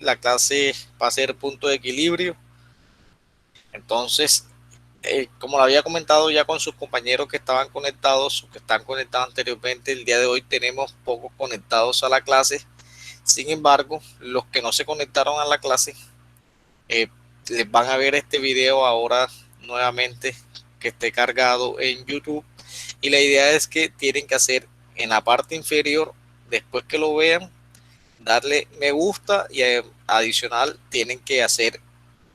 la clase va a ser punto de equilibrio. Entonces, como lo había comentado ya con sus compañeros que estaban conectados, que están conectados anteriormente, el día de hoy tenemos pocos conectados a la clase. Sin embargo, los que no se conectaron a la clase, eh, les van a ver este video ahora nuevamente que esté cargado en YouTube. Y la idea es que tienen que hacer en la parte inferior, después que lo vean, darle me gusta y adicional tienen que hacer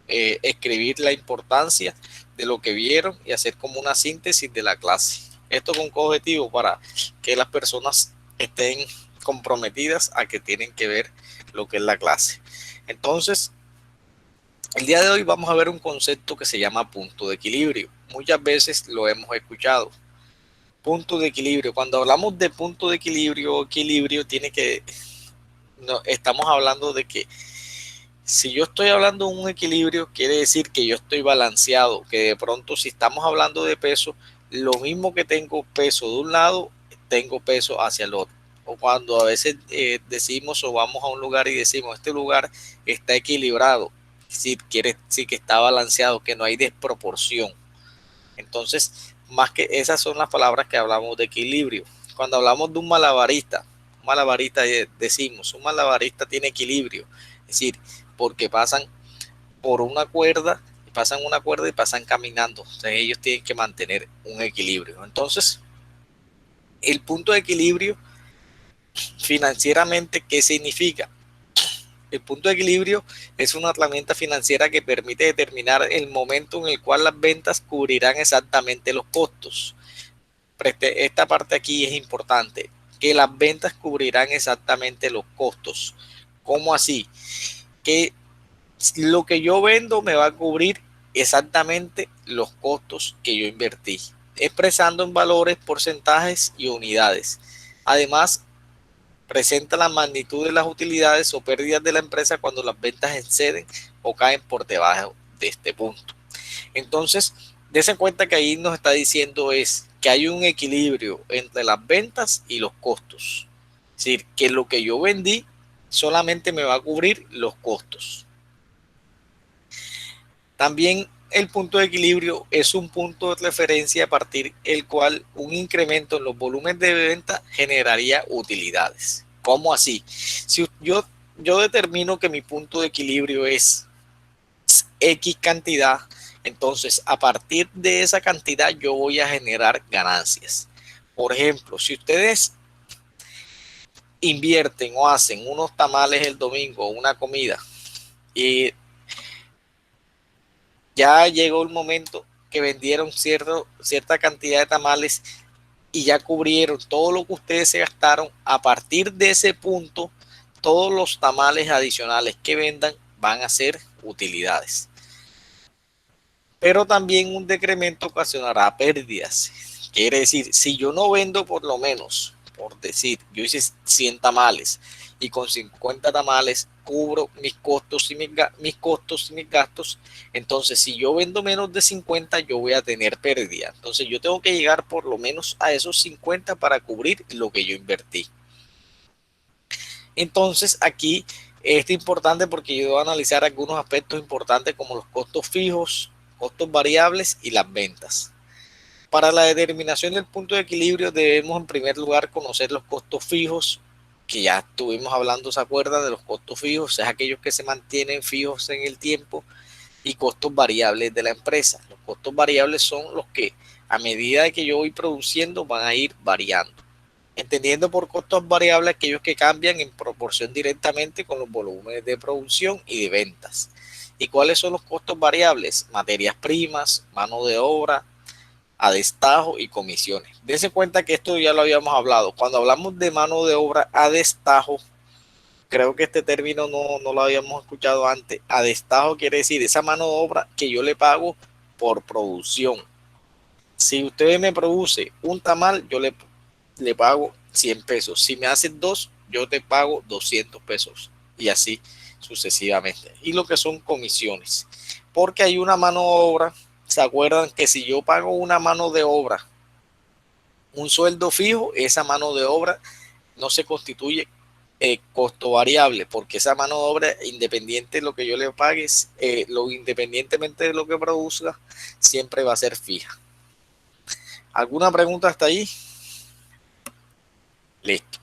escribir la importancia de lo que vieron y hacer como una síntesis de la clase. Esto con objetivo para que las personas estén comprometidas a que tienen que ver lo que es la clase. Entonces, el día de hoy vamos a ver un concepto que se llama punto de equilibrio. Muchas veces lo hemos escuchado. Punto de equilibrio. Cuando hablamos de punto de equilibrio, equilibrio tiene que, no, estamos hablando de que si yo estoy hablando de un equilibrio, quiere decir que yo estoy balanceado, que de pronto si estamos hablando de peso, lo mismo que tengo peso de un lado, tengo peso hacia el otro. O cuando a veces decimos o vamos a un lugar y decimos, este lugar está equilibrado, si quiere decir que está balanceado, que no hay desproporción. Entonces, más que esas son las palabras que hablamos de equilibrio. Cuando hablamos de un malabarista decimos, un malabarista tiene equilibrio, es decir, porque por una cuerda y pasan caminando. O sea, ellos tienen que mantener un equilibrio. Entonces, el punto de equilibrio financieramente, ¿qué significa? El punto de equilibrio es una herramienta financiera que permite determinar el momento en el cual las ventas cubrirán exactamente los costos. Esta parte aquí es importante, que las ventas cubrirán exactamente los costos. ¿Cómo así? Que lo que yo vendo me va a cubrir exactamente los costos que yo invertí, expresando en valores, porcentajes y unidades. Además, presenta la magnitud de las utilidades o pérdidas de la empresa cuando las ventas exceden o caen por debajo de este punto. Entonces, dése cuenta que ahí nos está diciendo es que hay un equilibrio entre las ventas y los costos. Es decir, que lo que yo vendí solamente me va a cubrir los costos. También el punto de equilibrio es un punto de referencia a partir del cual un incremento en los volúmenes de venta generaría utilidades. ¿Cómo así? Si yo determino que mi punto de equilibrio es X cantidad, entonces a partir de esa cantidad yo voy a generar ganancias. Por ejemplo, si ustedes invierten o hacen unos tamales el domingo, una comida, y ya llegó el momento que vendieron cierta cantidad de tamales y ya cubrieron todo lo que ustedes se gastaron, a partir de ese punto, todos los tamales adicionales que vendan van a ser utilidades. Pero también un decremento ocasionará pérdidas. Quiere decir, si yo no vendo por lo menos, por decir, yo hice 100 tamales y con 50 tamales cubro mis costos y mis gastos, entonces si yo vendo menos de 50 yo voy a tener pérdida. Entonces yo tengo que llegar por lo menos a esos 50 para cubrir lo que yo invertí. Entonces aquí es importante porque yo voy a analizar algunos aspectos importantes como los costos fijos, costos variables y las ventas. Para la determinación del punto de equilibrio debemos en primer lugar conocer los costos fijos, que ya estuvimos hablando, ¿se acuerdan de los costos fijos? Es aquellos que se mantienen fijos en el tiempo, y costos variables de la empresa. Los costos variables son los que a medida que yo voy produciendo van a ir variando. Entendiendo por costos variables aquellos que cambian en proporción directamente con los volúmenes de producción y de ventas. ¿Y cuáles son los costos variables? Materias primas, mano de obra, a destajo y comisiones. Dense cuenta que esto ya lo habíamos hablado. Cuando hablamos de mano de obra a destajo, creo que este término no lo habíamos escuchado antes. A destajo quiere decir esa mano de obra que yo le pago por producción. Si usted me produce un tamal, yo le pago 100 pesos. Si me hacen dos, yo te pago 200 pesos. Y así sucesivamente. Y lo que son comisiones. Porque hay una mano de obra. ¿Se acuerdan que si yo pago una mano de obra, un sueldo fijo, esa mano de obra no se constituye costo variable, porque esa mano de obra, independiente de lo que yo le pague, independientemente de lo que produzca, siempre va a ser fija. ¿Alguna pregunta hasta ahí? Listo.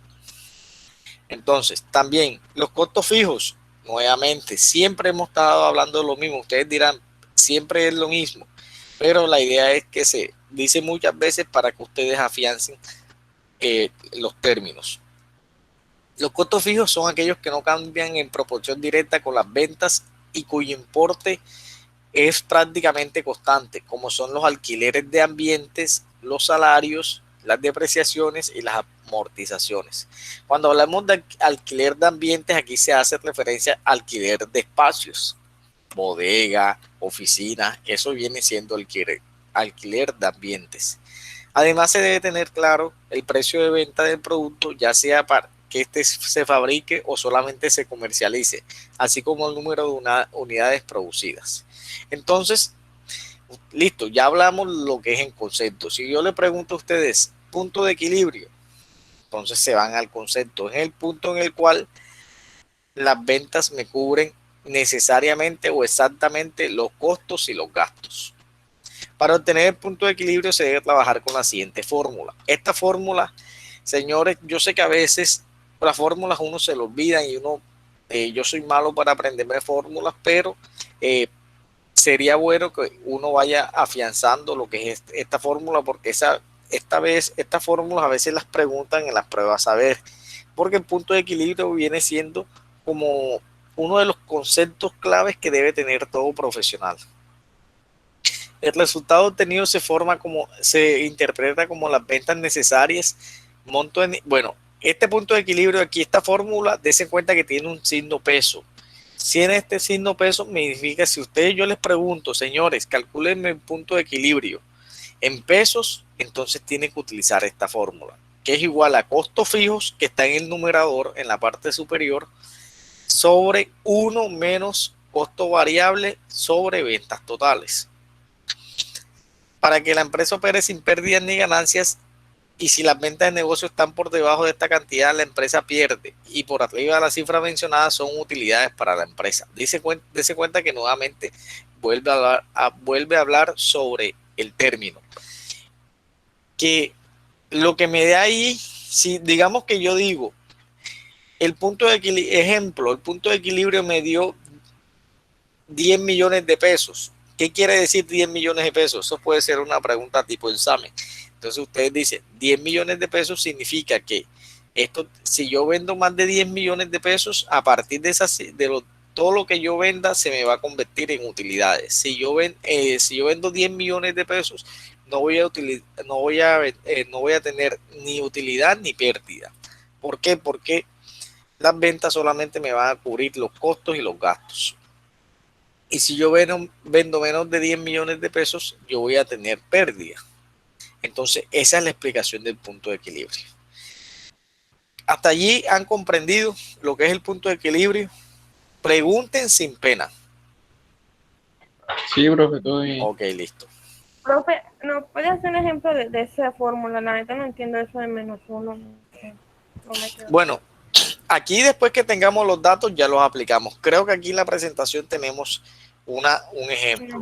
Entonces, también los costos fijos, nuevamente, siempre hemos estado hablando de lo mismo. Ustedes dirán, siempre es lo mismo, pero la idea es que se dice muchas veces para que ustedes afiancen los términos. Los costos fijos son aquellos que no cambian en proporción directa con las ventas y cuyo importe es prácticamente constante, como son los alquileres de ambientes, los salarios, las depreciaciones y las amortizaciones. Cuando hablamos de alquiler de ambientes, aquí se hace referencia a alquiler de espacios, bodega, oficina, eso viene siendo alquiler de ambientes. Además, se debe tener claro el precio de venta del producto, ya sea para que este se fabrique o solamente se comercialice, así como el número de unidades producidas. Entonces, listo, ya hablamos lo que es en concepto. Si yo le pregunto a ustedes, punto de equilibrio, entonces se van al concepto. Es el punto en el cual las ventas me cubren necesariamente o exactamente los costos y los gastos. Para obtener el punto de equilibrio se debe trabajar con la siguiente fórmula. Esta fórmula, señores, yo sé que a veces las fórmulas uno se lo olvida y yo soy malo para aprenderme fórmulas, pero sería bueno que uno vaya afianzando lo que es esta fórmula, porque estas fórmulas a veces las preguntan en las pruebas a ver, porque el punto de equilibrio viene siendo como uno de los conceptos claves que debe tener todo profesional. El resultado obtenido se interpreta como las ventas necesarias, bueno, este punto de equilibrio aquí, esta fórmula, dése cuenta que tiene un signo peso. Si en este signo peso me significa, si ustedes yo les pregunto, señores, calculenme el punto de equilibrio en pesos, entonces tienen que utilizar esta fórmula, que es igual a costos fijos, que está en el numerador, en la parte superior, sobre 1 menos costo variable sobre ventas totales. Para que la empresa opere sin pérdidas ni ganancias, y si las ventas de negocio están por debajo de esta cantidad, la empresa pierde, y por arriba de la cifra mencionada son utilidades para la empresa. Dese cuenta que nuevamente vuelve a hablar sobre el término. Que lo que me da ahí, si digamos que yo digo, el punto de equilibrio me dio 10 millones de pesos. ¿Qué quiere decir 10 millones de pesos? Eso puede ser una pregunta tipo examen. Entonces ustedes dicen, 10 millones de pesos significa que si yo vendo más de 10 millones de pesos, a partir de todo lo que yo venda se me va a convertir en utilidades. Si yo vendo 10 millones de pesos, no voy a tener ni utilidad ni pérdida. ¿Por qué? Porque las ventas solamente me van a cubrir los costos y los gastos. Y si yo vendo menos de 10 millones de pesos, yo voy a tener pérdida. Entonces, esa es la explicación del punto de equilibrio. Hasta allí han comprendido lo que es el punto de equilibrio. Pregunten sin pena. Sí, profe, todo bien. Ok, listo. Profe, ¿no puede hacer un ejemplo de esa fórmula? La neta no entiendo eso de menos uno. Bueno, aquí después que tengamos los datos ya los aplicamos. Creo que aquí en la presentación tenemos un ejemplo.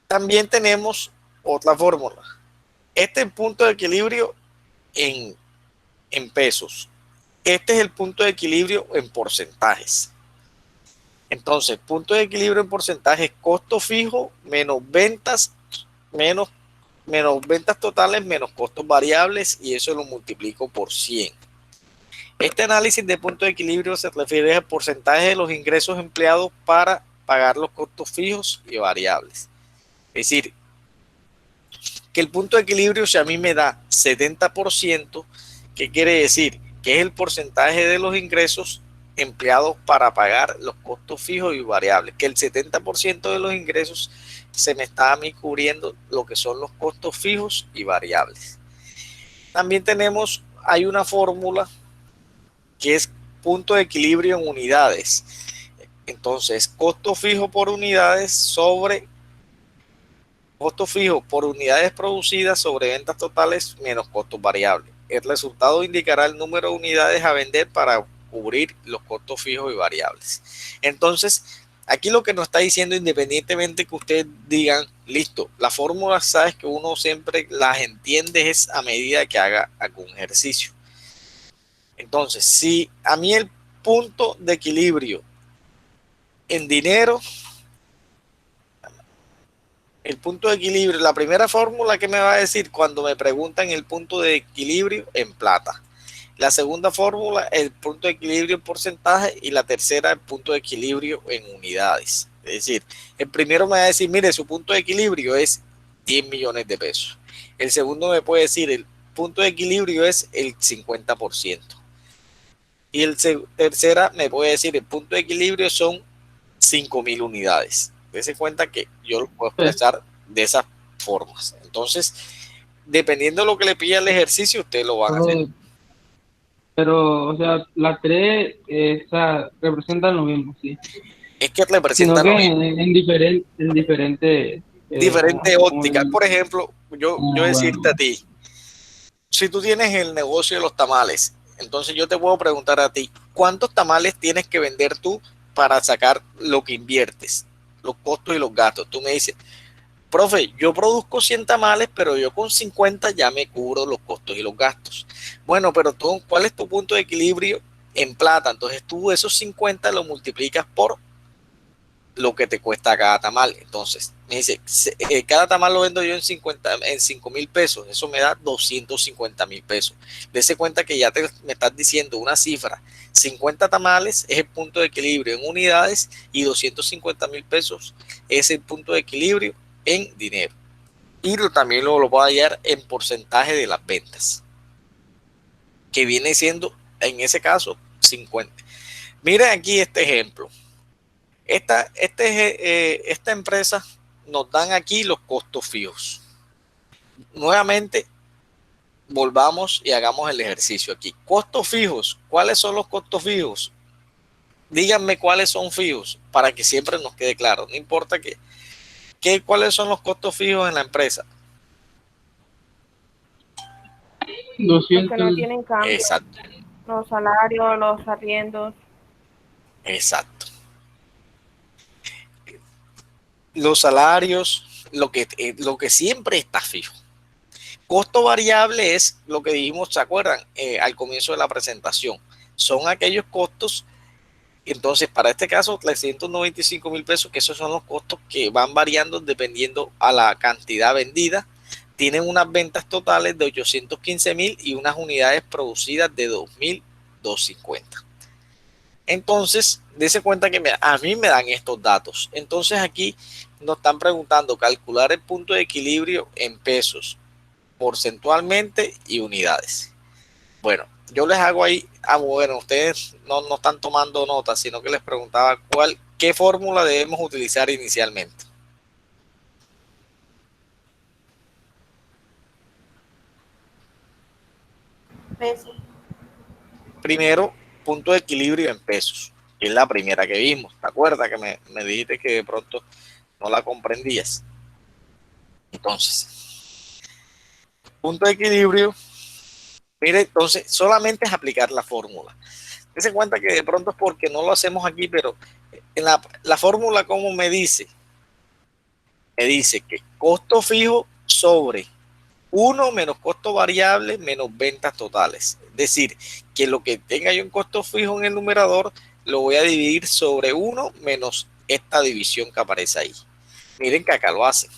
También tenemos otra fórmula. Este es el punto de equilibrio en pesos. Este es el punto de equilibrio en porcentajes. Entonces, punto de equilibrio en porcentajes, costo fijo menos ventas, menos ventas totales menos costos variables, y eso lo multiplico por 100. Este análisis de punto de equilibrio se refiere al porcentaje de los ingresos empleados para pagar los costos fijos y variables. Es decir, que el punto de equilibrio, si a mí me da 70%, ¿qué quiere decir? Que es el porcentaje de los ingresos empleados para pagar los costos fijos y variables, que el 70% de los ingresos se me está a mí cubriendo lo que son los costos fijos y variables. También hay una fórmula que es punto de equilibrio en unidades. Entonces, costo fijo por unidades sobre costo fijo por unidades producidas sobre ventas totales menos costos variables. el resultado indicará el número de unidades a vender para cubrir los costos fijos y variables. Entonces, aquí lo que nos está diciendo, independientemente que ustedes digan, listo, las fórmulas, sabes que uno siempre las entiende es a medida que haga algún ejercicio. Entonces, si a mí el punto de equilibrio en dinero, el punto de equilibrio, la primera fórmula que me va a decir cuando me preguntan el punto de equilibrio en plata. La segunda fórmula, el punto de equilibrio en porcentaje, y la tercera, el punto de equilibrio en unidades. Es decir, el primero me va a decir, mire, su punto de equilibrio es 10 millones de pesos. El segundo me puede decir, el punto de equilibrio es el 50%. Y el tercera me puede decir, el punto de equilibrio son 5.000 unidades. Dese cuenta que yo lo puedo Pues, expresar de esas formas. Entonces, dependiendo de lo que le pida el ejercicio, ustedes lo van a hacer. pero, o sea, las tres o sea, representan lo mismo, sí. Es que Sino representan que lo mismo. en diferente, Diferente como óptica. Por ejemplo, yo decirte a bueno, ti, si tú tienes el negocio de los tamales, entonces yo te puedo preguntar a ti, ¿cuántos tamales tienes que vender tú para sacar lo que inviertes, los costos y los gastos? Tú me dices, profe, yo produzco 100 tamales, pero yo con 50 ya me cubro los costos y los gastos. Bueno, pero tú, ¿cuál es tu punto de equilibrio en plata? Entonces tú esos 50 lo multiplicas por lo que te cuesta cada tamal. Entonces, me dice, cada tamal lo vendo yo en 5.000 pesos. Eso me da 250.000 pesos. Dese cuenta que ya me estás diciendo una cifra. 50 tamales es el punto de equilibrio en unidades y 250.000 pesos es el punto de equilibrio en dinero. Y también lo puedo hallar en porcentaje de las ventas, que viene siendo, en ese caso, 50. Miren aquí este ejemplo. Esta empresa nos dan aquí los costos fijos. Nuevamente, volvamos y hagamos el ejercicio aquí. Costos fijos. ¿Cuáles son los costos fijos? Díganme cuáles son fijos para que siempre nos quede claro. No importa cuáles son los costos fijos en la empresa. Los que no 200, tienen cambio, Exacto, los salarios, los arriendos. exacto. Los salarios, lo que siempre está fijo. Costo variable es lo que dijimos, ¿se acuerdan? Al comienzo de la presentación. Son aquellos costos, entonces para este caso, 395.000 pesos, que esos son los costos que van variando dependiendo a la cantidad vendida. Tienen unas ventas totales de 815.000 y unas unidades producidas de 2.250. Entonces, dése cuenta que a mí me dan estos datos. Entonces aquí nos están preguntando calcular el punto de equilibrio en pesos, porcentualmente y unidades. Bueno, yo les hago ahí, bueno, ustedes no están tomando notas, sino que les preguntaba qué fórmula debemos utilizar inicialmente. Pesos. Primero, punto de equilibrio en pesos, que es la primera que vimos. ¿Te acuerdas que me dijiste que de pronto no la comprendías? Entonces, punto de equilibrio, mire, entonces solamente es aplicar la fórmula. Dense cuenta que de pronto es porque no lo hacemos aquí, pero en la fórmula, como me dice que costo fijo sobre uno menos costo variable menos ventas totales. Es decir, que lo que tenga yo en costo fijo en el numerador lo voy a dividir sobre uno menos esta división que aparece ahí. Miren que acá lo hacen.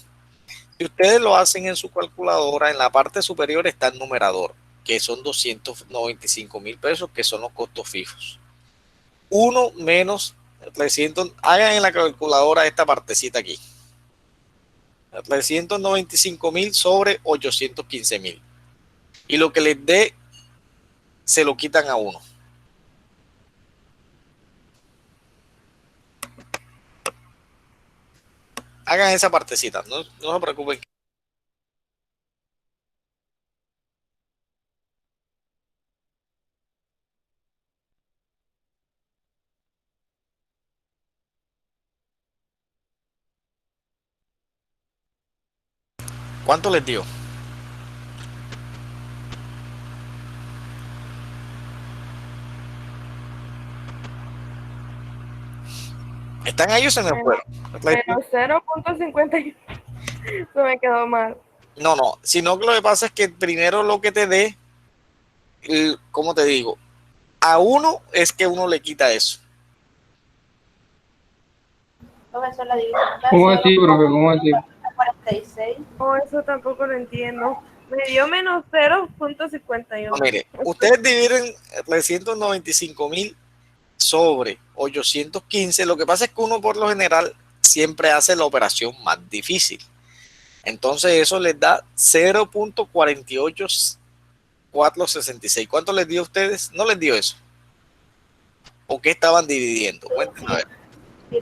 Si ustedes lo hacen en su calculadora, en la parte superior está el numerador, que son 295.000 pesos, que son los costos fijos. Uno menos 300, hagan en la calculadora esta partecita aquí. 395.000 sobre 815.000. Y lo que les dé, se lo quitan a uno. Hagan esa partecita, no se preocupen. ¿Cuánto les dio? ¿Están ahí o se me fueron? Menos 0.51. Eso me quedó mal. No, sino que lo que pasa es que primero lo que te dé, ¿cómo te digo? A uno es que uno le quita eso. Profesor, la división da ¿Cómo así, profe? ¿Cómo así? 46. Oh, eso tampoco lo entiendo. Me dio menos 0.51. No, mire, ustedes dividen 395.000 sobre 815. Lo que pasa es que uno por lo general siempre hace la operación más difícil. Entonces eso les da 0.48466. ¿Cuánto les dio a ustedes? ¿No les dio eso? ¿O qué estaban dividiendo? Cuéntenme a ver. Sí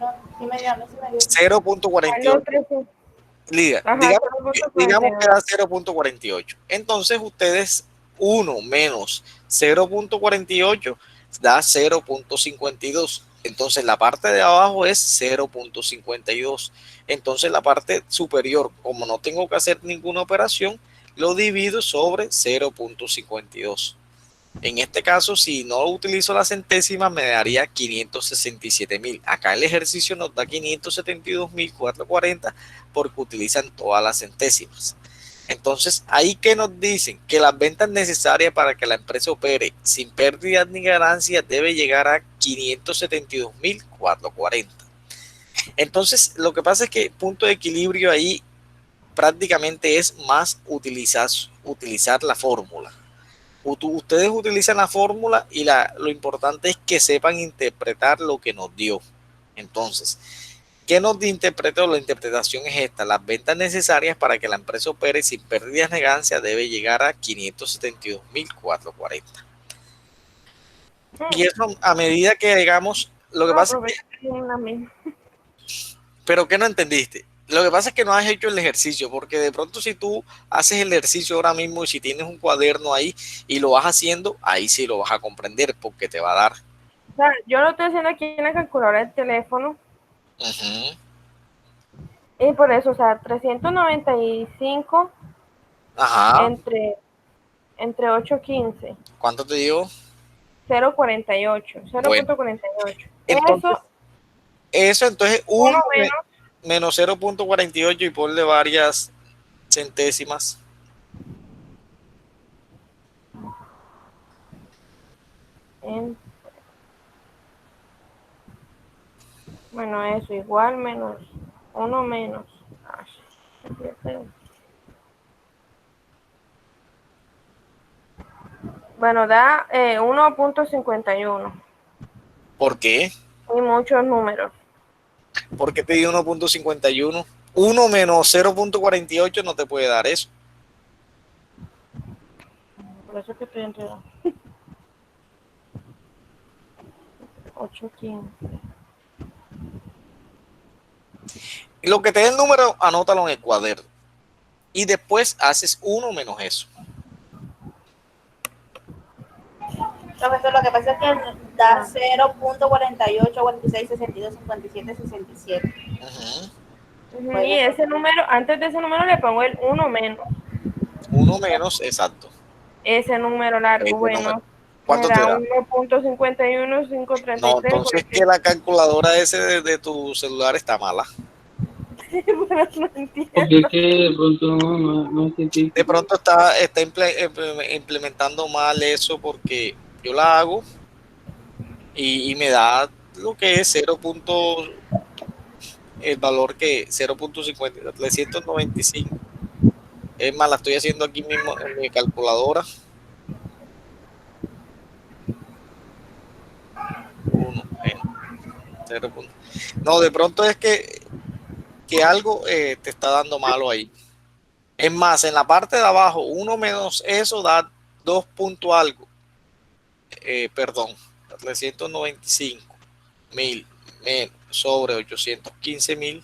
me dio, no se me dio. 0.48. Digamos que da 0.48. Entonces ustedes 1 menos 0.48 da 0.52. Entonces la parte de abajo es 0.52. Entonces la parte superior, como no tengo que hacer ninguna operación, lo divido sobre 0.52. En este caso, si no utilizo la centésima, me daría 567.000. Acá el ejercicio nos da 572.440 porque utilizan todas las centésimas. Entonces, ahí que nos dicen que las ventas necesarias para que la empresa opere sin pérdidas ni ganancias debe llegar a 572.440. Entonces, lo que pasa es que punto de equilibrio ahí prácticamente es más utilizar la fórmula. Ustedes utilizan la fórmula y lo importante es que sepan interpretar lo que nos dio. Entonces, ¿qué nos interpretó? La interpretación es esta: las ventas necesarias para que la empresa opere sin pérdidas ni ganancias debe llegar a 572.440. Y eso a medida que llegamos, lo que pasa es que, pero ¿qué no entendiste? Lo que pasa es que no has hecho el ejercicio, porque de pronto si tú haces el ejercicio ahora mismo y si tienes un cuaderno ahí y lo vas haciendo, ahí sí lo vas a comprender porque te va a dar. O sea, yo lo estoy haciendo aquí en la calculadora del teléfono. Y por eso, o sea, 395 Ajá. entre 8.15. ¿Cuánto te digo? 0.48. Bueno, 0.48. entonces, entonces Uno 1 menos menos 0.48 y ponle varias centésimas. Bueno, eso igual menos 1 menos. Bueno, da 1.51. ¿Por qué? Y muchos números. ¿Por qué te di 1.51? 1 menos 0.48 no te puede dar eso. Por eso es que estoy enredado. 8.15. Lo que te dé el número, anótalo en el cuaderno. Y después haces 1 menos eso. Profesor, lo que pasa es que da 0.48, 46, 62, 57, 67. Y ese número, antes de ese número le pongo el 1 menos. 1 menos, exacto. Ese número largo, Ese bueno. número. ¿Cuánto Me te da da? 1.51533. No, entonces que la calculadora ese de tu celular está mala. Pero no entiendo. Porque es que de pronto no es De científico. pronto está implementando mal eso porque yo la hago y me da lo que es 0. El valor que 0.50, 395. Es más, la estoy haciendo aquí mismo en mi calculadora. 1 menos 0. No, de pronto es que algo te está dando malo ahí. Es más, en la parte de abajo, 1 menos eso da 2 punto algo. Perdón, 395.000 sobre 815.000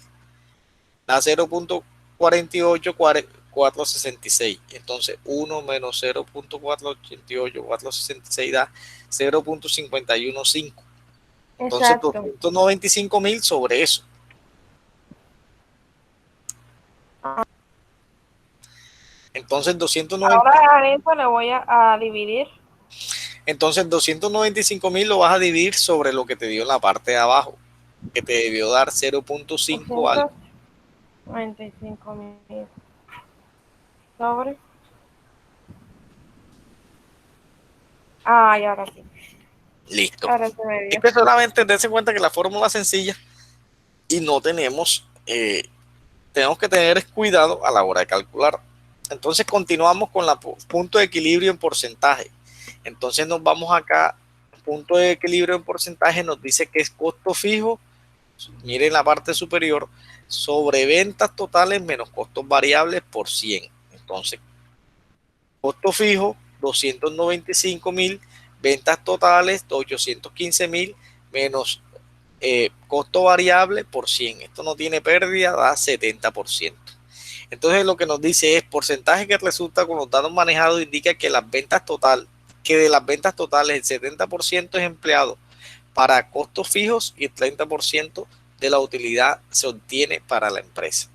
da 0.48466. Entonces 1 menos 0.488.466 da 0.515. Entonces 295.000 sobre eso. Entonces 290. Ahora a eso le voy a dividir. Entonces 295.000 lo vas a dividir sobre lo que te dio en la parte de abajo. que te debió dar 0.5 al 295.000 sobre. Ay, ahora sí. listo. Ahora se me dio. Es que solamente tenerse en cuenta que la fórmula es sencilla y no tenemos, tenemos que tener cuidado a la hora de calcular. Entonces continuamos con la punto de equilibrio en porcentaje. Entonces nos vamos acá, punto de equilibrio en porcentaje nos dice que es costo fijo, miren la parte superior, sobre ventas totales menos costos variables por 100. Entonces, costo fijo 295.000, ventas totales 815.000 menos costo variable por 100. Esto no tiene pérdida, da 70%. Entonces lo que nos dice es porcentaje que resulta con los datos manejados indica que de las ventas totales el 70% es empleado para costos fijos y el 30% de la utilidad se obtiene para la empresa.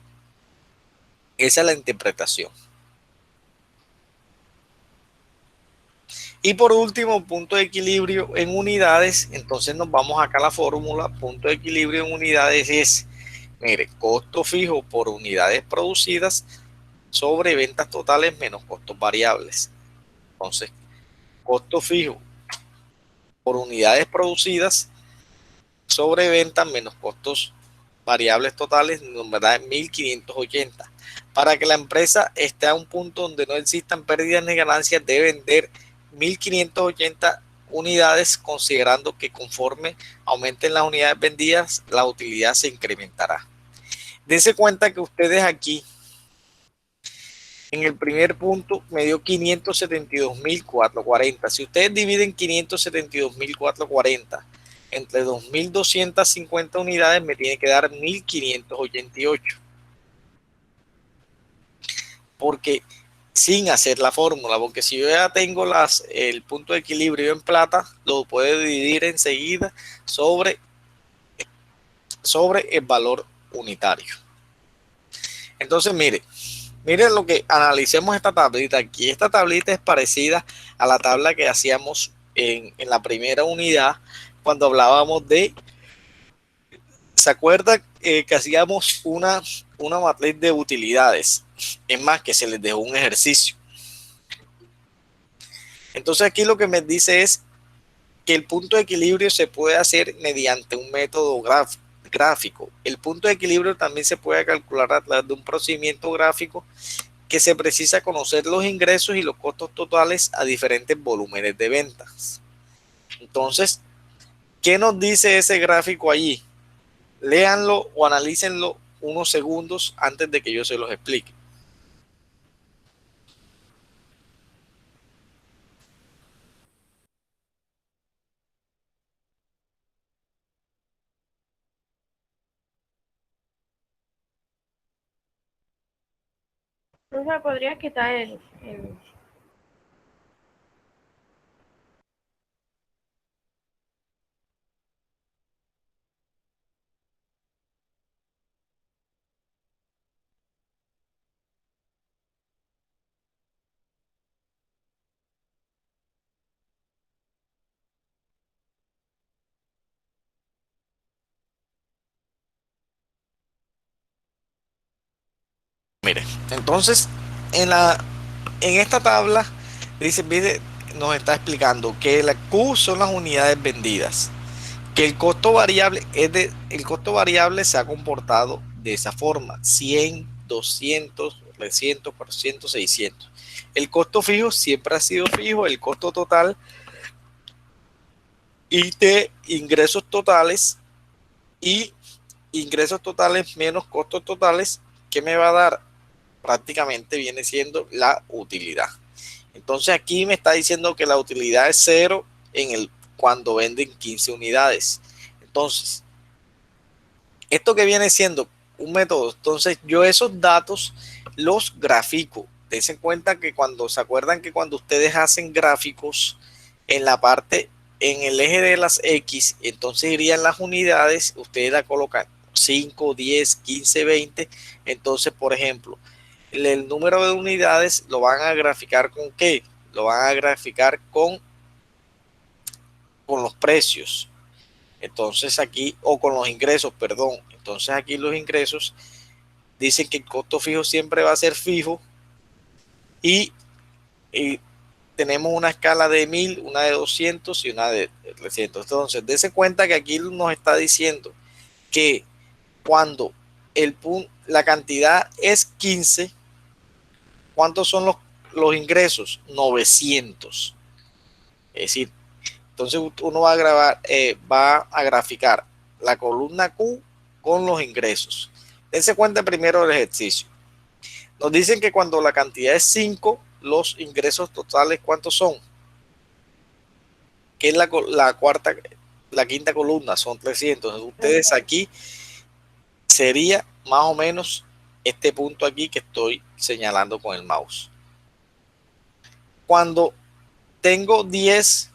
Esa es la interpretación. Y por último, punto de equilibrio en unidades. Entonces nos vamos acá a la fórmula. Punto de equilibrio en unidades es, mire, costo fijo por unidades producidas sobre ventas totales menos costos variables. Entonces, costo fijo por unidades producidas sobre ventas menos costos variables totales, en verdad es 1.580. Para que la empresa esté a un punto donde no existan pérdidas ni ganancias, debe vender 1.580 unidades, considerando que conforme aumenten las unidades vendidas, la utilidad se incrementará. Dense cuenta que ustedes aquí, en el primer punto, me dio 572.440. Si ustedes dividen 572.440 entre 2.250 unidades, me tiene que dar 1.588. Porque sin hacer la fórmula, porque si yo ya tengo el punto de equilibrio en plata, lo puedo dividir enseguida sobre el valor unitario. Entonces, mire lo que analicemos esta tablita aquí. Esta tablita es parecida a la tabla que hacíamos en la primera unidad cuando hablábamos de, ¿se acuerda que hacíamos una matriz de utilidades? Es más, que se les dejó un ejercicio. Entonces aquí lo que me dice es que el punto de equilibrio se puede hacer mediante un método gráfico. El punto de equilibrio también se puede calcular a través de un procedimiento gráfico que se precisa conocer los ingresos y los costos totales a diferentes volúmenes de ventas. Entonces, ¿qué nos dice ese gráfico allí? Léanlo o analícenlo unos segundos antes de que yo se los explique. No se podría quitar Mire, entonces en esta tabla dice, mire, nos está explicando que la Q son las unidades vendidas, que el costo variable se ha comportado de esa forma: 100, 200, 300, 400, 600. El costo fijo siempre ha sido fijo. El costo total y de ingresos totales menos costos totales, ¿qué me va a dar? Prácticamente viene siendo la utilidad. Entonces aquí me está diciendo que la utilidad es 0 cuando venden 15 unidades. Entonces, esto que viene siendo un método, entonces yo esos datos los grafico. Dense en cuenta que se acuerdan que cuando ustedes hacen gráficos en la parte, en el eje de las X, entonces irían las unidades, ustedes la colocan 5, 10, 15, 20. Entonces, por ejemplo, el número de unidades lo van a graficar ¿con qué? Lo van a graficar con los precios. Entonces aquí, o con los ingresos, perdón. Entonces aquí los ingresos dicen que el costo fijo siempre va a ser fijo y tenemos una escala de 1000, una de 200 y una de 300. Entonces, dése cuenta que aquí nos está diciendo que cuando la cantidad es 15, ¿cuántos son los ingresos? 900. Es decir, entonces uno va a graficar la columna Q con los ingresos. Dense cuenta primero del ejercicio. Nos dicen que cuando la cantidad es 5, los ingresos totales, ¿cuántos son? Que es la quinta columna, son 300. Entonces, ustedes aquí sería más o menos este punto aquí que estoy señalando con el mouse. Cuando tengo 10,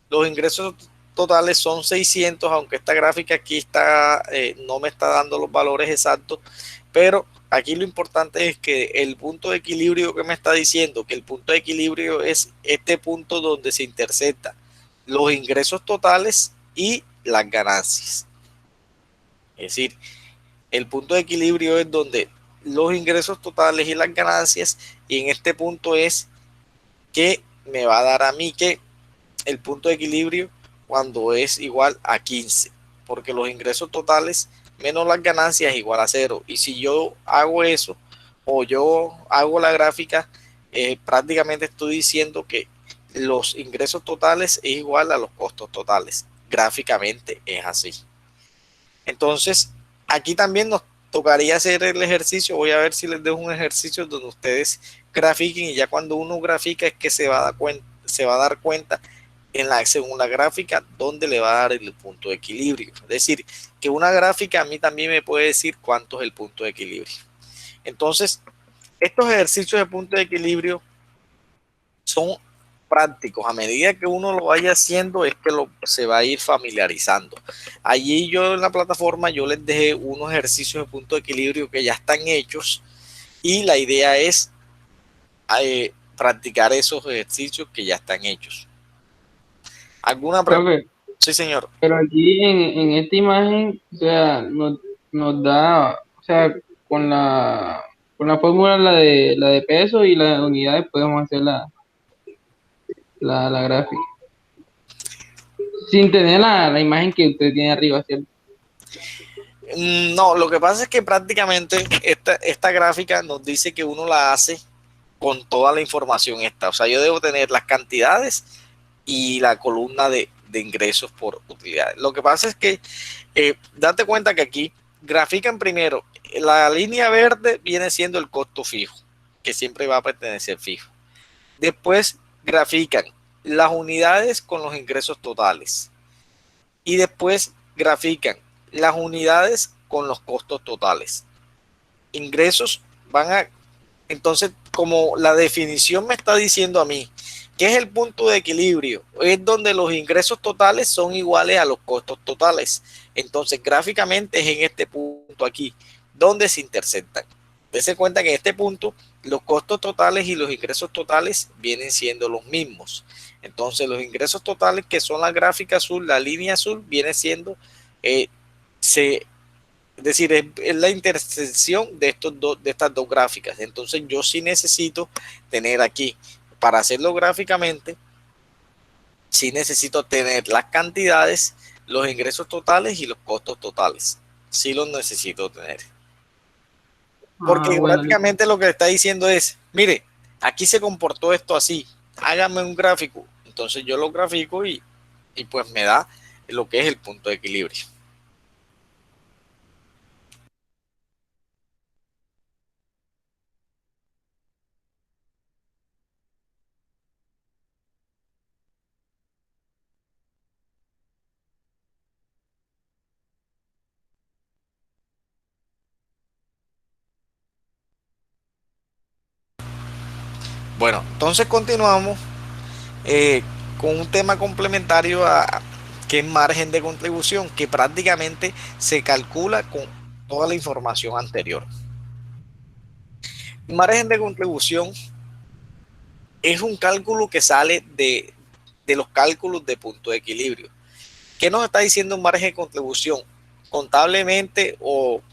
los ingresos totales son 600, aunque esta gráfica aquí está, no me está dando los valores exactos, pero aquí lo importante es que el punto de equilibrio que me está diciendo, que el punto de equilibrio es este punto donde se intersectan los ingresos totales y las ganancias. Es decir, el punto de equilibrio es donde los ingresos totales y las ganancias, y en este punto es que me va a dar a mí que el punto de equilibrio cuando es igual a 15, porque los ingresos totales menos las ganancias es igual a 0. Y si yo hago eso o yo hago la gráfica, prácticamente estoy diciendo que los ingresos totales es igual a los costos totales. Gráficamente es así. Entonces, aquí también nos tocaría hacer el ejercicio. Voy a ver si les dejo un ejercicio donde ustedes grafiquen, y ya cuando uno grafica es que se va a dar cuenta según la gráfica dónde le va a dar el punto de equilibrio. Es decir, que una gráfica a mí también me puede decir cuánto es el punto de equilibrio. Entonces, estos ejercicios de punto de equilibrio son prácticos. A medida que uno lo vaya haciendo es que se va a ir familiarizando. Allí yo en la plataforma yo les dejé unos ejercicios de punto de equilibrio que ya están hechos, y la idea es practicar esos ejercicios que ya están hechos. ¿Alguna pregunta? Profe, Sí, señor. pero aquí en esta imagen, o sea, nos da, o sea, con la fórmula la de peso y las unidades podemos hacer la gráfica. Sin tener la imagen que usted tiene arriba, ¿cierto? No, lo que pasa es que prácticamente esta gráfica nos dice que uno la hace con toda la información esta. O sea, yo debo tener las cantidades y la columna de ingresos por utilidades. Lo que pasa es que date cuenta que aquí grafican primero, la línea verde viene siendo el costo fijo, que siempre va a pertenecer fijo. Después grafican las unidades con los ingresos totales. Y después grafican las unidades con los costos totales. Ingresos van a... Entonces, como la definición me está diciendo a mí, ¿qué es el punto de equilibrio? Es donde los ingresos totales son iguales a los costos totales. Entonces, gráficamente es en este punto aquí, donde se intersectan. Dense cuenta que en este punto los costos totales y los ingresos totales vienen siendo los mismos. Entonces, los ingresos totales, que son la gráfica azul, la línea azul, viene siendo, es decir, es la intersección de estas dos gráficas. Entonces, yo sí necesito tener aquí, para hacerlo gráficamente, sí necesito tener las cantidades, los ingresos totales y los costos totales. Sí los necesito tener. Porque Bueno, prácticamente lo que está diciendo es, mire, aquí se comportó esto así, hágame un gráfico. Entonces yo lo grafico y pues me da lo que es el punto de equilibrio. Bueno, entonces continuamos con un tema complementario que es margen de contribución, que prácticamente se calcula con toda la información anterior. Margen de contribución es un cálculo que sale de los cálculos de punto de equilibrio. ¿Qué nos está diciendo un margen de contribución? Contablemente o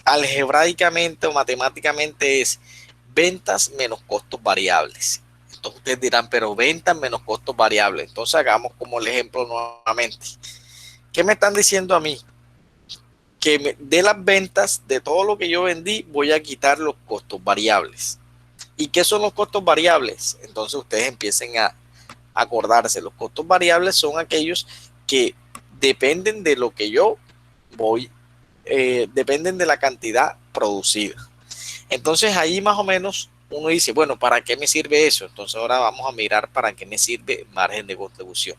algebraicamente o matemáticamente es ventas menos costos variables. Entonces ustedes dirán, pero ventas menos costos variables. Entonces hagamos como el ejemplo nuevamente. ¿Qué me están diciendo a mí? Que de las ventas, de todo lo que yo vendí, voy a quitar los costos variables. ¿Y qué son los costos variables? Entonces ustedes empiecen a acordarse. Los costos variables son aquellos que dependen de lo que yo voy, dependen de la cantidad producida. Entonces ahí más o menos uno dice, bueno, ¿para qué me sirve eso? Entonces ahora vamos a mirar para qué me sirve el margen de contribución.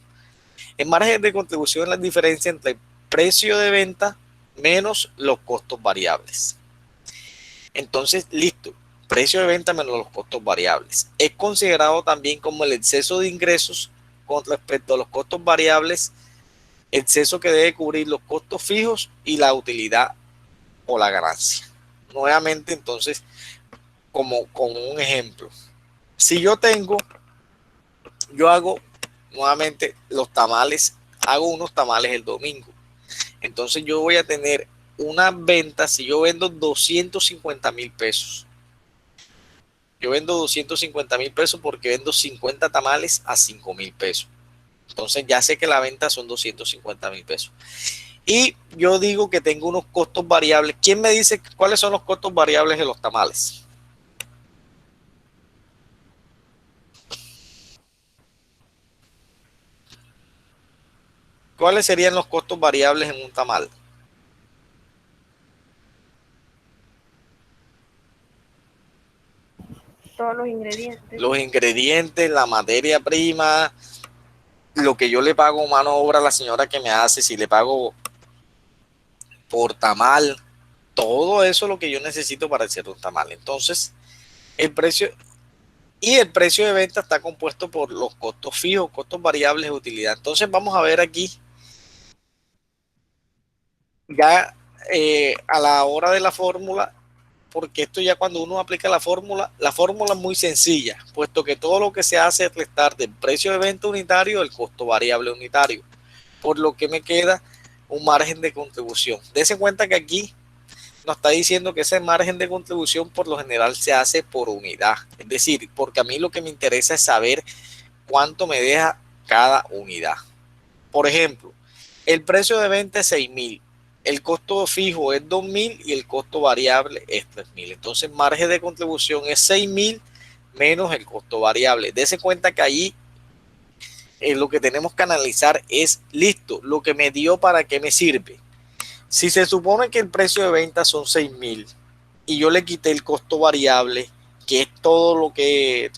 El margen de contribución es la diferencia entre el precio de venta menos los costos variables. Entonces, listo, precio de venta menos los costos variables. Es considerado también como el exceso de ingresos con respecto a los costos variables, exceso que debe cubrir los costos fijos y la utilidad o la ganancia. Nuevamente, entonces, como un ejemplo, si yo hago nuevamente los tamales, hago unos tamales el domingo, entonces yo voy a tener una venta, si yo vendo 250,000 pesos, yo vendo 250,000 pesos porque vendo 50 tamales a 5,000 pesos, entonces ya sé que la venta son 250,000 pesos. Y yo digo que tengo unos costos variables. ¿Quién me dice cuáles son los costos variables de los tamales? ¿Cuáles serían los costos variables en un tamal? Todos los ingredientes. Los ingredientes, la materia prima, lo que yo le pago mano de obra a la señora que me hace, si le pago por tamal, todo eso es lo que yo necesito para hacer un tamal. Entonces, el precio de venta está compuesto por los costos fijos, costos variables de utilidad. Entonces, vamos a ver aquí, ya a la hora de la fórmula, porque esto ya cuando uno aplica la fórmula es muy sencilla, puesto que todo lo que se hace es restar del precio de venta unitario del costo variable unitario, por lo que me queda un margen de contribución. Dese cuenta que aquí nos está diciendo que ese margen de contribución por lo general se hace por unidad, es decir, porque a mí lo que me interesa es saber cuánto me deja cada unidad. Por ejemplo, el precio de venta es 6,000, el costo fijo es 2,000 y el costo variable es 3,000. Entonces, margen de contribución es 6,000 menos el costo variable. Dese cuenta que ahí lo que tenemos que analizar es, listo, lo que me dio, ¿para qué me sirve? Si se supone que el precio de venta son 6,000 y yo le quité el costo variable, que es todo lo que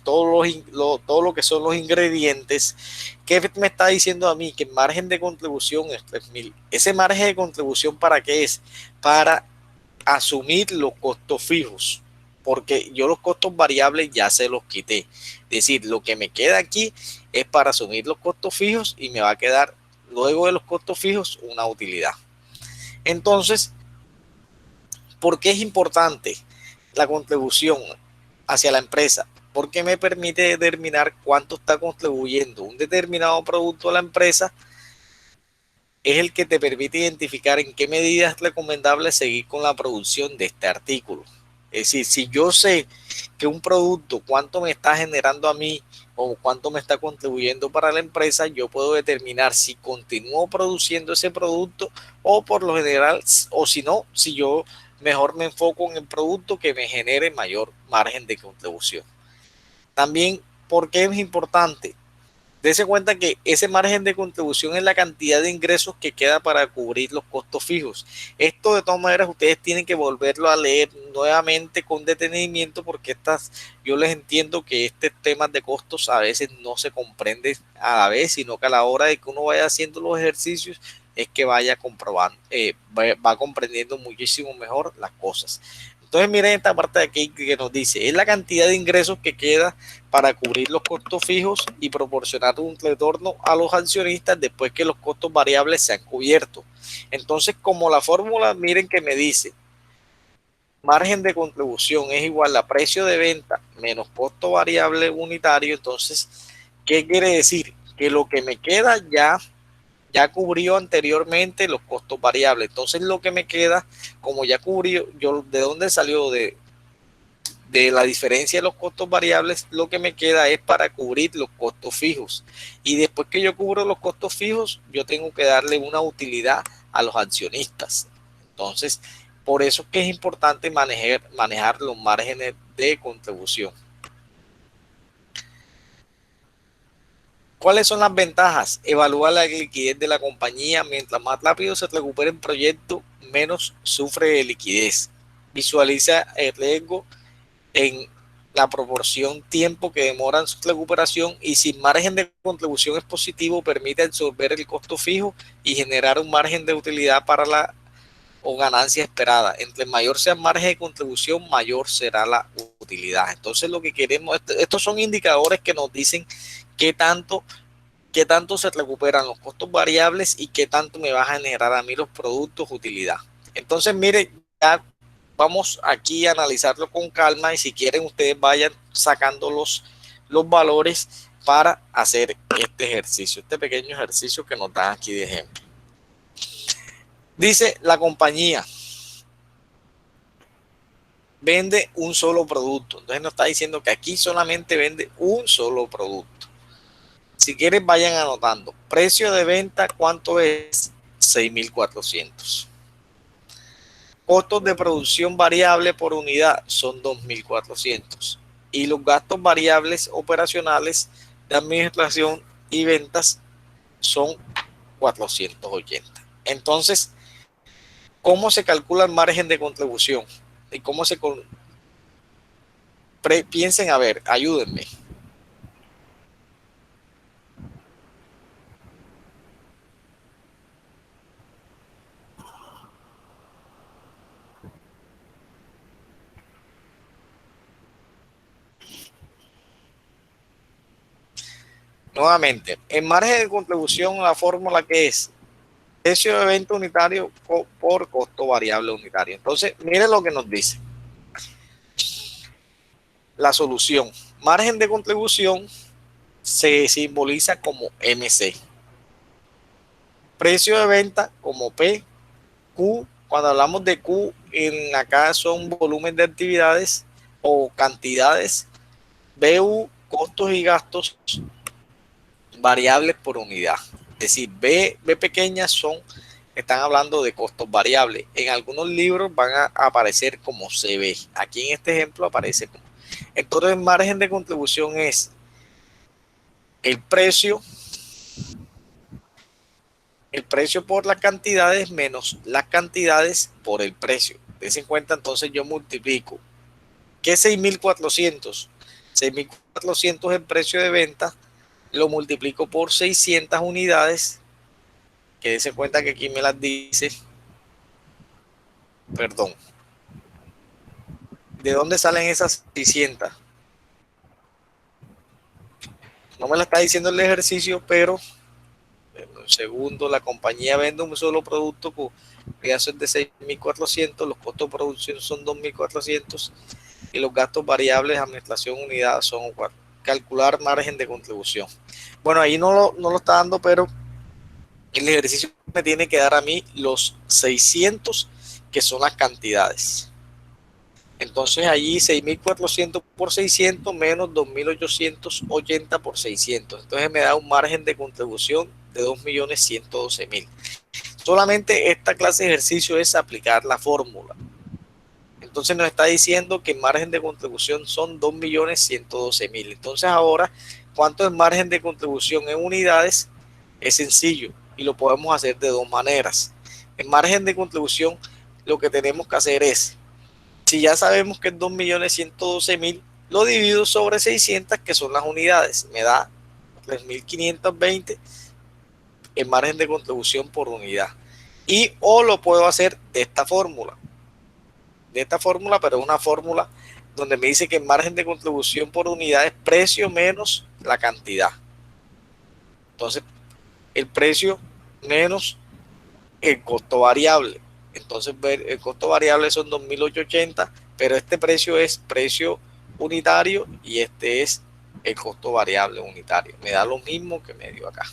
son los ingredientes, ¿qué me está diciendo a mí? Que el margen de contribución es 3,000. Ese margen de contribución, ¿para qué es? Para asumir los costos fijos, porque yo los costos variables ya se los quité. Es decir, lo que me queda aquí es para asumir los costos fijos y me va a quedar luego de los costos fijos una utilidad. Entonces, ¿por qué es importante la contribución hacia la empresa? Porque me permite determinar cuánto está contribuyendo un determinado producto a la empresa. Es el que te permite identificar en qué medida es recomendable seguir con la producción de este artículo. Es decir, si yo sé que un producto cuánto me está generando a mí o cuánto me está contribuyendo para la empresa, yo puedo determinar si continúo produciendo ese producto o por lo general, o si no, si yo mejor me enfoco en el producto que me genere mayor margen de contribución. También, ¿por qué es importante? Dese cuenta que ese margen de contribución es la cantidad de ingresos que queda para cubrir los costos fijos. Esto de todas maneras ustedes tienen que volverlo a leer nuevamente con detenimiento, porque yo les entiendo que estos temas de costos a veces no se comprenden a la vez, sino que a la hora de que uno vaya haciendo los ejercicios es que vaya comprobando, va comprendiendo muchísimo mejor las cosas. Entonces miren esta parte de aquí que nos dice, es la cantidad de ingresos que queda para cubrir los costos fijos y proporcionar un retorno a los accionistas después que los costos variables se han cubierto. Entonces, como la fórmula, miren que me dice, margen de contribución es igual a precio de venta menos costo variable unitario. Entonces, ¿qué quiere decir? Que lo que me queda ya ya cubrió anteriormente los costos variables. Entonces lo que me queda, como ya cubrió, yo de dónde salió de la diferencia de los costos variables, lo que me queda es para cubrir los costos fijos. Y después que yo cubro los costos fijos, yo tengo que darle una utilidad a los accionistas. Entonces, por eso es que es importante manejar los márgenes de contribución. ¿Cuáles son las ventajas? Evaluar la liquidez de la compañía. Mientras más rápido se recupere el proyecto, menos sufre de liquidez. Visualiza el riesgo en la proporción tiempo que demora en su recuperación, y si margen de contribución es positivo, permite absorber el costo fijo y generar un margen de utilidad para la o ganancia esperada. Entre mayor sea el margen de contribución, mayor será la utilidad. Entonces lo que queremos, estos son indicadores que nos dicen qué tanto se recuperan los costos variables y qué tanto me va a generar a mí los productos utilidad. Entonces, mire, ya vamos aquí a analizarlo con calma, y si quieren ustedes vayan sacando los valores para hacer este ejercicio, este pequeño ejercicio que nos dan aquí de ejemplo. Dice, la compañía vende un solo producto. Entonces nos está diciendo que aquí solamente vende un solo producto. Si quieren vayan anotando. Precio de venta, ¿cuánto es? 6.400. Costos de producción variable por unidad son 2.400. Y los gastos variables operacionales de administración y ventas son 480. Entonces, ¿cómo se calcula el margen de contribución? ¿Y cómo se piensen, a ver, ayúdenme? Nuevamente, el margen de contribución, la fórmula que es precio de venta unitario por costo variable unitario. Entonces, miren lo que nos dice la solución. Margen de contribución se simboliza como MC. Precio de venta como P. Q, cuando hablamos de Q, en acá son volumen de actividades o cantidades. BU, costos y gastos variables por unidad. Es decir, B pequeñas están hablando de costos variables. En algunos libros van a aparecer como CB. Aquí en este ejemplo aparece como. Entonces, el margen de contribución es el precio por las cantidades menos las cantidades por el precio. Dense en cuenta, entonces yo multiplico. ¿Qué es 6.400? 6.400 el precio de venta, lo multiplico por 600 unidades, que dense cuenta que aquí me las dice, perdón, ¿de dónde salen esas 600? No me la está diciendo el ejercicio, pero en un segundo, la compañía vende un solo producto con gastos de 6.400, los costos de producción son 2.400 y los gastos variables de administración unidad son 4. Calcular margen de contribución. Bueno, ahí no lo está dando, pero el ejercicio me tiene que dar a mí los 600, que son las cantidades. Entonces allí 6.400 por 600 menos 2.880 por 600. Entonces me da un margen de contribución de 2.112.000. Solamente esta clase de ejercicio es aplicar la fórmula. Entonces nos está diciendo que el margen de contribución son 2.112.000. Entonces ahora, ¿cuánto es el margen de contribución en unidades? Es sencillo y lo podemos hacer de dos maneras. El margen de contribución, lo que tenemos que hacer es, si ya sabemos que es 2.112.000, lo divido sobre 600, que son las unidades. Me da 3.520 el margen de contribución por unidad. O lo puedo hacer de esta fórmula. Pero es una fórmula donde me dice que el margen de contribución por unidad es precio menos la cantidad. Entonces, el precio menos el costo variable. Entonces, el costo variable son 2.880, pero este precio es precio unitario y este es el costo variable unitario. Me da lo mismo que me dio acá.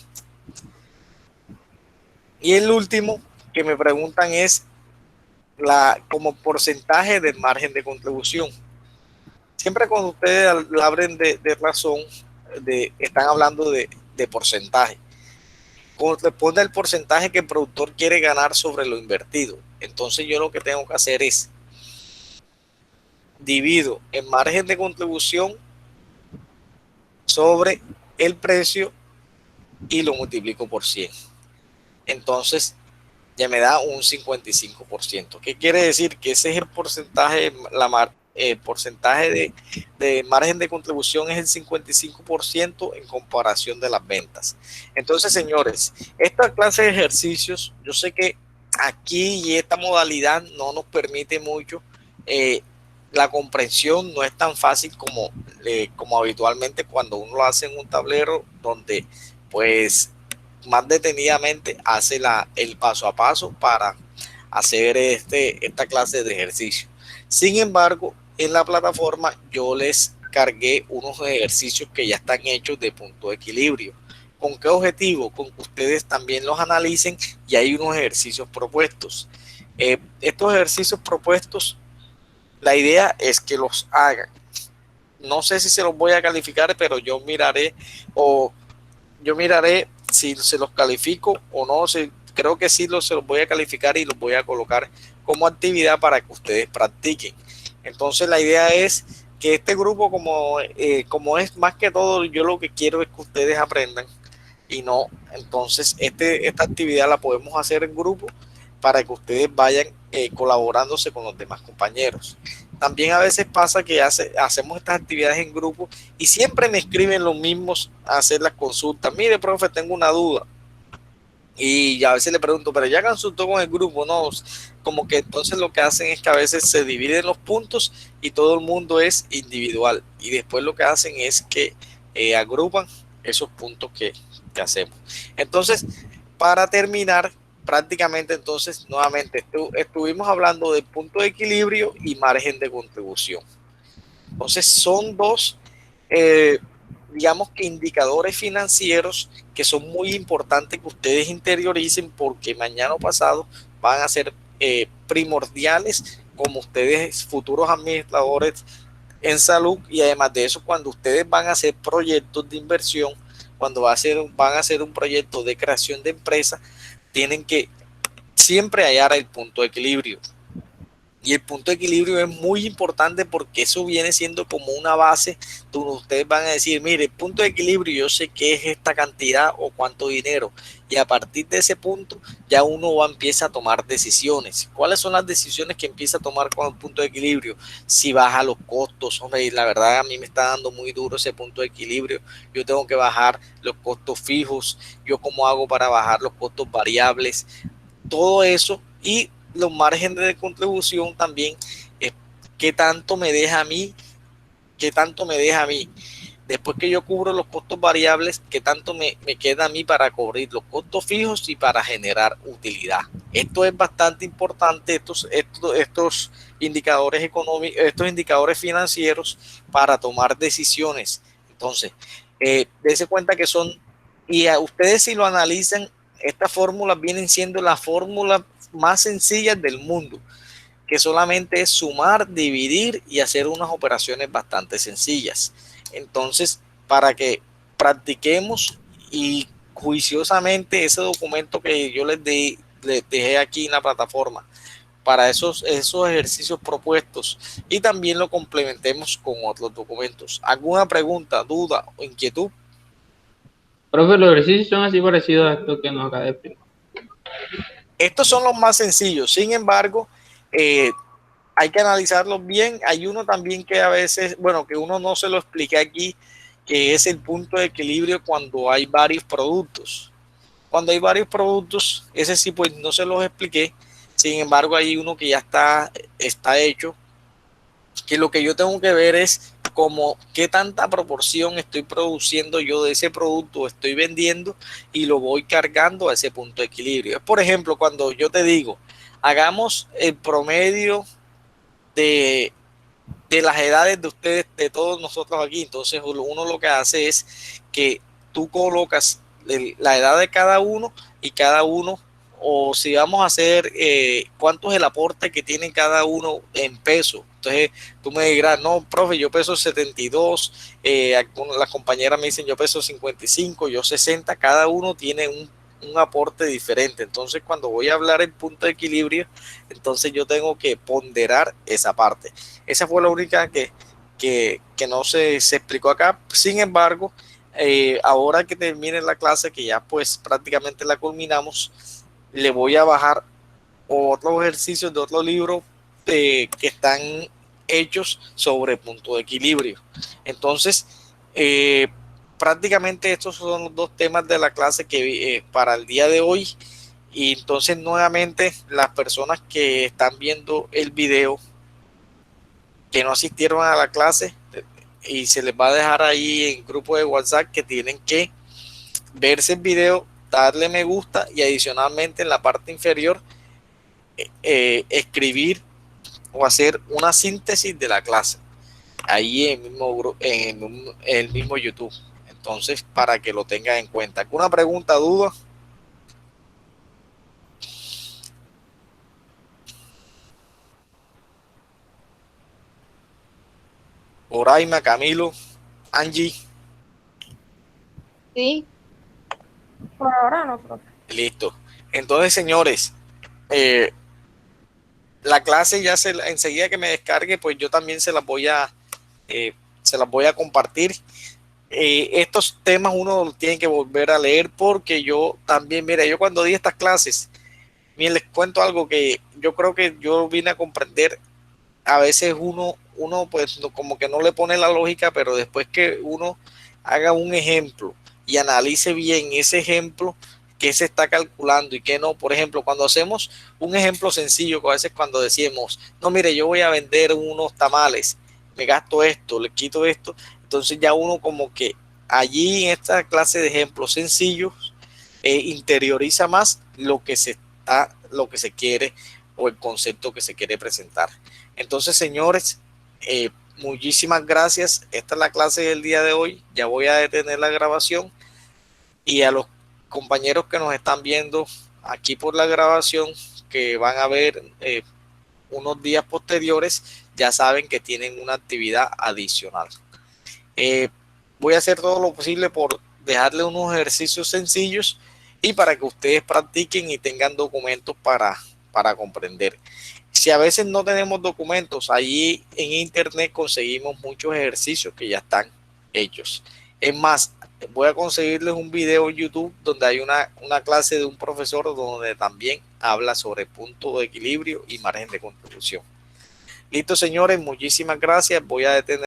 Y el último que me preguntan es como porcentaje del margen de contribución. Siempre cuando ustedes hablen de razón, están hablando de porcentaje. Corresponde al porcentaje que el productor quiere ganar sobre lo invertido. Entonces yo lo que tengo que hacer es divido el margen de contribución sobre el precio y lo multiplico por 100. Entonces ya me da un 55%. ¿Qué quiere decir? Que ese es el porcentaje, el porcentaje de margen de contribución es el 55% en comparación de las ventas. Entonces, señores, esta clase de ejercicios, yo sé que aquí y esta modalidad no nos permite mucho, la comprensión no es tan fácil como habitualmente cuando uno lo hace en un tablero donde pues más detenidamente hace el paso a paso para hacer esta clase de ejercicio. Sin embargo, en la plataforma yo les cargué unos ejercicios que ya están hechos de punto de equilibrio. ¿Con qué objetivo? Con que ustedes también los analicen y hay unos ejercicios propuestos. Estos ejercicios propuestos, la idea es que los hagan. No sé si se los voy a calificar, pero yo miraré si se los califico o no. Creo que sí se los voy a calificar y los voy a colocar como actividad para que ustedes practiquen. Entonces la idea es que este grupo, como es más que todo, yo lo que quiero es que ustedes aprendan y no, entonces esta actividad la podemos hacer en grupo para que ustedes vayan colaborándose con los demás compañeros. También a veces pasa que hacemos estas actividades en grupo y siempre me escriben los mismos a hacer las consultas. Mire, profe, tengo una duda. Y a veces le pregunto, pero ya consultó con el grupo, no, como que entonces lo que hacen es que a veces se dividen los puntos y todo el mundo es individual. Y después lo que hacen es que agrupan esos puntos que hacemos. Entonces, para terminar, prácticamente entonces nuevamente estuvimos hablando de punto de equilibrio y margen de contribución. Entonces son dos digamos que indicadores financieros que son muy importantes que ustedes interioricen porque mañana o pasado van a ser primordiales como ustedes futuros administradores en salud. Y además de eso, cuando ustedes van a hacer proyectos de inversión, cuando van a hacer un proyecto de creación de empresa, tienen que siempre hallar el punto de equilibrio. Y el punto de equilibrio es muy importante porque eso viene siendo como una base donde ustedes van a decir, mire, el punto de equilibrio yo sé qué es esta cantidad o cuánto dinero. Y a partir de ese punto ya uno empieza a tomar decisiones. ¿Cuáles son las decisiones que empieza a tomar con el punto de equilibrio? Si baja los costos, hombre, la verdad a mí me está dando muy duro ese punto de equilibrio. Yo tengo que bajar los costos fijos. ¿Yo cómo hago para bajar los costos variables? Todo eso y los márgenes de contribución también, qué tanto me deja a mí, después que yo cubro los costos variables, qué tanto me queda a mí para cubrir los costos fijos y para generar utilidad. Esto es bastante importante, estos indicadores económicos, estos indicadores financieros para tomar decisiones. Entonces, dense cuenta que y a ustedes si lo analizan, estas fórmulas vienen siendo las fórmulas más sencillas del mundo, que solamente es sumar, dividir y hacer unas operaciones bastante sencillas. Entonces, para que practiquemos y juiciosamente ese documento que yo les dejé aquí en la plataforma, para esos ejercicios propuestos y también lo complementemos con otros documentos. ¿Alguna pregunta, duda o inquietud? Profe, los ejercicios son así parecidos a esto que nos acaba de explicar. Estos son los más sencillos, sin embargo, hay que analizarlos bien. Hay uno también que a veces, bueno, que uno no se lo expliqué aquí, que es el punto de equilibrio cuando hay varios productos. Cuando hay varios productos, ese sí pues no se los expliqué, sin embargo hay uno que ya está hecho, que lo que yo tengo que ver es como qué tanta proporción estoy produciendo yo de ese producto, estoy vendiendo y lo voy cargando a ese punto de equilibrio. Por ejemplo, cuando yo te digo, hagamos el promedio de las edades de ustedes, de todos nosotros aquí, entonces uno lo que hace es que tú colocas la edad de cada uno y cada uno o si vamos a hacer cuánto es el aporte que tiene cada uno en peso. Entonces tú me dirás, no, profe, yo peso 72, las compañeras me dicen yo peso 55, yo 60, cada uno tiene un aporte diferente. Entonces cuando voy a hablar en punto de equilibrio, entonces yo tengo que ponderar esa parte. Esa fue la única que no se explicó acá. Sin embargo, ahora que termine la clase, que ya pues prácticamente la culminamos, le voy a bajar otros ejercicios de otro libro que están hechos sobre punto de equilibrio. Entonces, prácticamente estos son los dos temas de la clase que para el día de hoy. Y entonces nuevamente las personas que están viendo el video que no asistieron a la clase, y se les va a dejar ahí en grupo de WhatsApp que tienen que verse el video, darle me gusta y adicionalmente en la parte inferior escribir o hacer una síntesis de la clase ahí en el mismo YouTube. Entonces, para que lo tengan en cuenta. ¿Alguna pregunta, duda? Oraima, Camilo, Angie. Sí. Por ahora no, profe. Listo. Entonces, señores, la clase ya enseguida que me descargue, pues yo también se las voy a compartir. Estos temas uno los tiene que volver a leer porque yo también, mira, yo cuando di estas clases, miren, les cuento algo que yo creo que yo vine a comprender. A veces uno pues como que no le pone la lógica, pero después que uno haga un ejemplo y analice bien ese ejemplo, qué se está calculando y qué no. Por ejemplo, cuando hacemos un ejemplo sencillo, que a veces cuando decimos, no, mire, yo voy a vender unos tamales, me gasto esto, le quito esto, entonces ya uno como que allí en esta clase de ejemplos sencillos interioriza más lo que se quiere o el concepto que se quiere presentar. Entonces, señores, muchísimas gracias. Esta es la clase del día de hoy. Ya voy a detener la grabación y a los compañeros que nos están viendo aquí por la grabación, que van a ver unos días posteriores, ya saben que tienen una actividad adicional. Voy a hacer todo lo posible por dejarle unos ejercicios sencillos y para que ustedes practiquen y tengan documentos para comprender. Si a veces no tenemos documentos, allí en internet conseguimos muchos ejercicios que ya están hechos. Es más, voy a conseguirles un video en YouTube donde hay una clase de un profesor donde también habla sobre punto de equilibrio y margen de contribución. Listo, señores, muchísimas gracias. Voy a detener.